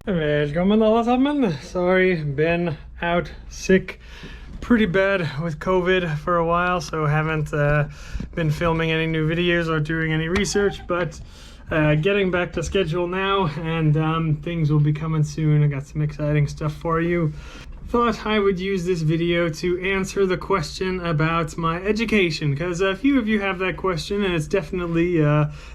Välkommen alla sammen. Sorry, been out sick pretty bad with COVID for a while, so haven't been filming any new videos or doing any research, but getting back to schedule now, and things will be coming soon. I got some exciting stuff for you. Thought I would use this video to answer the question about my education, because a few of you have that question and it's definitely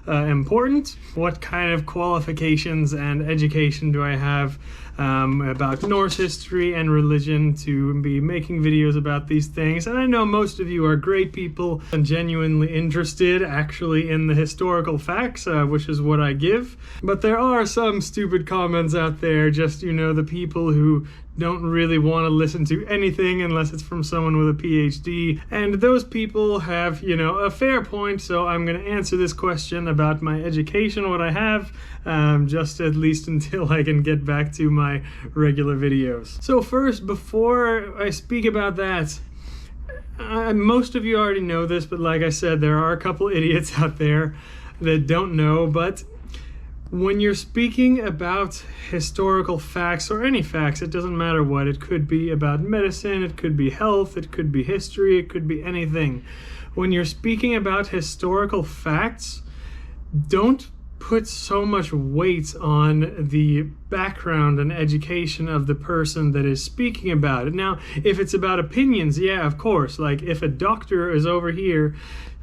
important. What kind of qualifications and education do I have about Norse history and religion to be making videos about these things? And I know most of you are great people and genuinely interested actually in the historical facts, which is what I give. But there are some stupid comments out there, just, you know, the people who don't really want to listen to anything unless it's from someone with a PhD. And those people have, you know, a fair point, so I'm going to answer this question about my education, what I have, just at least until I can get back to my regular videos. So first, before I speak about that, most of you already know this, but like I said, there are a couple idiots out there that don't know, but when you're speaking about historical facts, or any facts, it doesn't matter what, it could be about medicine, it could be health, it could be history, it could be anything. When you're speaking about historical facts, don't put so much weight on the background and education of the person that is speaking about it. Now, if it's about opinions, yeah, of course, like if a doctor is over here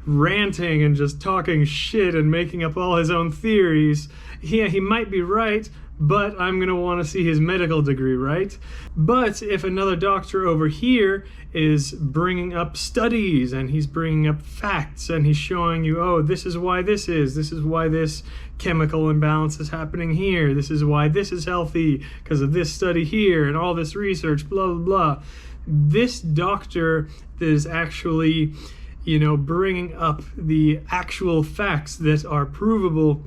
ranting and just talking shit and making up all his own theories, yeah, he might be right, but I'm going to want to see his medical degree, right? But if another doctor over here is bringing up studies and he's bringing up facts and he's showing you, oh, this is why this is why this chemical imbalance is happening here, this is why this is healthy because of this study here and all this research, blah, blah, blah. This doctor is actually, you know, bringing up the actual facts that are provable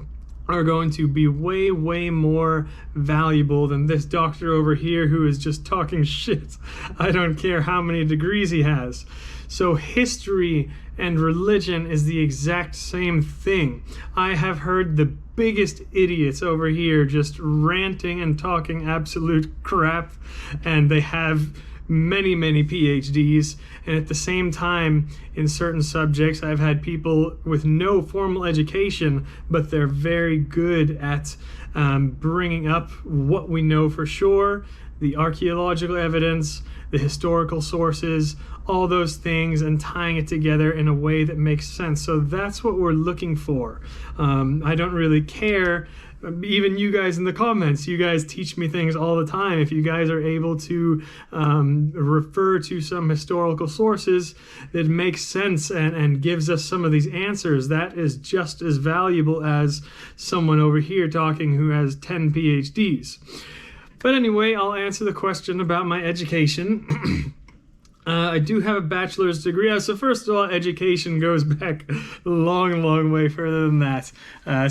are going to be way, way more valuable than this doctor over here who is just talking shit. I don't care how many degrees he has. So history and religion is the exact same thing. I have heard the biggest idiots over here just ranting and talking absolute crap, and they have many PhDs, and at the same time in certain subjects I've had people with no formal education, but they're very good at bringing up what we know for sure, the archaeological evidence, the historical sources, all those things, and tying it together in a way that makes sense. So that's what we're looking for. I don't really care. Even you guys in the comments, you guys teach me things all the time. If you guys are able to refer to some historical sources that makes sense and gives us some of these answers, that is just as valuable as someone over here talking who has 10 PhDs. But anyway, I'll answer the question about my education. I do have a bachelor's degree. So first of all, education goes back a long way further than that.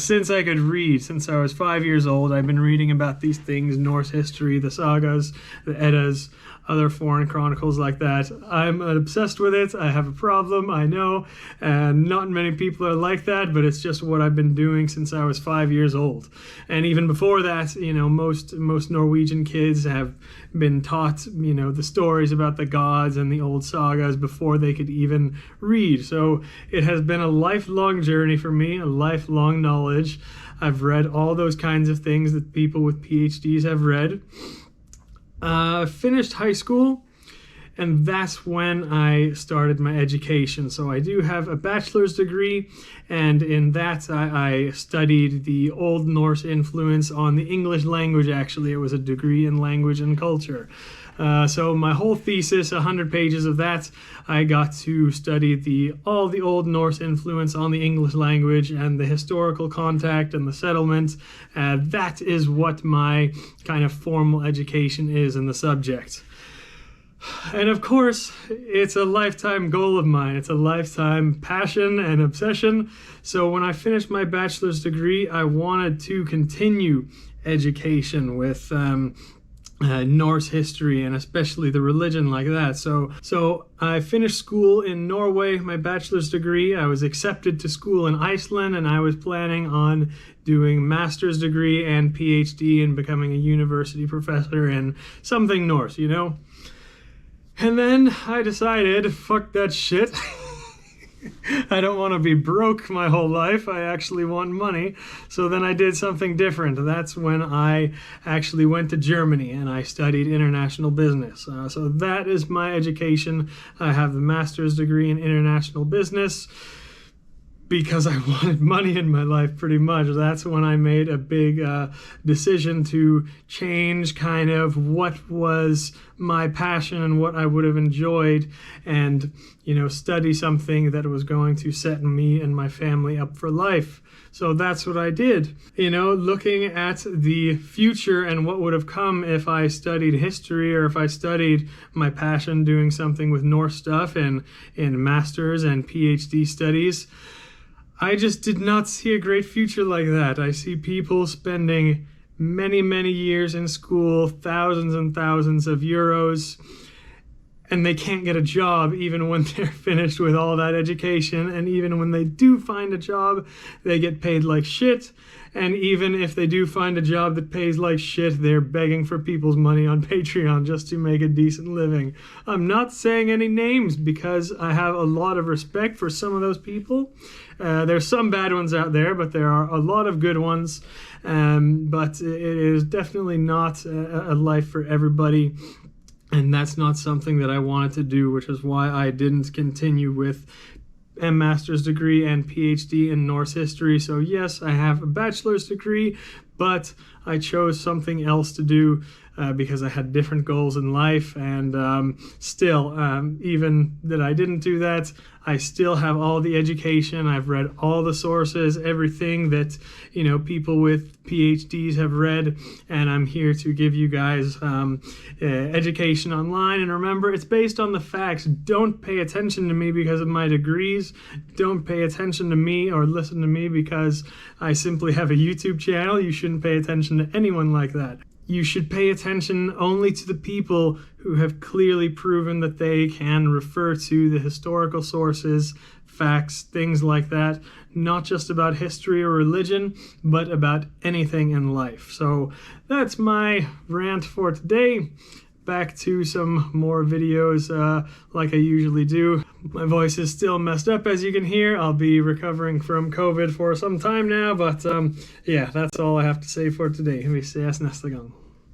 Since I could read, since I was 5 years old, I've been reading about these things, Norse history, the sagas, the Eddas, other foreign chronicles like that. I'm obsessed with it. I have a problem, I know, and not many people are like that, but it's just what I've been doing since I was 5 years old. And even before that, you know, most Norwegian kids have been taught, you know, the stories about the gods and the old sagas before they could even read. So it has been a lifelong journey for me, a lifelong knowledge. I've read all those kinds of things that people with PhDs have read. Finished high school, and that's when I started my education. So I do have a bachelor's degree, and in that I studied the Old Norse influence on the English language. Actually, it was a degree in language and culture. So my whole thesis, 100 pages of that, I got to study all the Old Norse influence on the English language and the historical contact and the settlement. That is what my kind of formal education is in the subject. And of course, it's a lifetime goal of mine. It's a lifetime passion and obsession. So when I finished my bachelor's degree, I wanted to continue education with Norse history and especially the religion like that. So I finished school in Norway, my bachelor's degree. I was accepted to school in Iceland, and I was planning on doing master's degree and PhD and becoming a university professor in something Norse, you know? And then I decided, fuck that shit. I don't want to be broke my whole life. I actually want money. So then I did something different. That's when I actually went to Germany and I studied international business. So that is my education. I have the master's degree in international business because I wanted money in my life, pretty much. That's when I made a big decision to change kind of what was my passion and what I would have enjoyed, and, you know, study something that was going to set me and my family up for life. So that's what I did. You know, looking at the future and what would have come if I studied history, or if I studied my passion doing something with Norse stuff in master's and PhD studies, I just did not see a great future like that. I see people spending many, many years in school, thousands and thousands of euros, and they can't get a job even when they're finished with all that education. And even when they do find a job, they get paid like shit. And even if they do find a job that pays like shit, they're begging for people's money on Patreon just to make a decent living. I'm not saying any names because I have a lot of respect for some of those people. There's some bad ones out there, but there are a lot of good ones. But it is definitely not a life for everybody. And that's not something that I wanted to do, which is why I didn't continue with a master's degree and PhD in Norse history. So yes, I have a bachelor's degree, but I chose something else to do because I had different goals in life. And still, even that I didn't do that, I still have all the education. I've read all the sources, everything that, you know, people with PhDs have read, and I'm here to give you guys education online. And remember, it's based on the facts. Don't pay attention to me because of my degrees. Don't pay attention to me or listen to me because I simply have a YouTube channel. You shouldn't pay attention to anyone like that. You should pay attention only to the people who have clearly proven that they can refer to the historical sources, facts, things like that, not just about history or religion, but about anything in life. So that's my rant for today. Back to some more videos like I usually do. My voice is still messed up, as you can hear. I'll be recovering from COVID for some time now, but yeah, that's all I have to say for today. Vi ses nästa gång.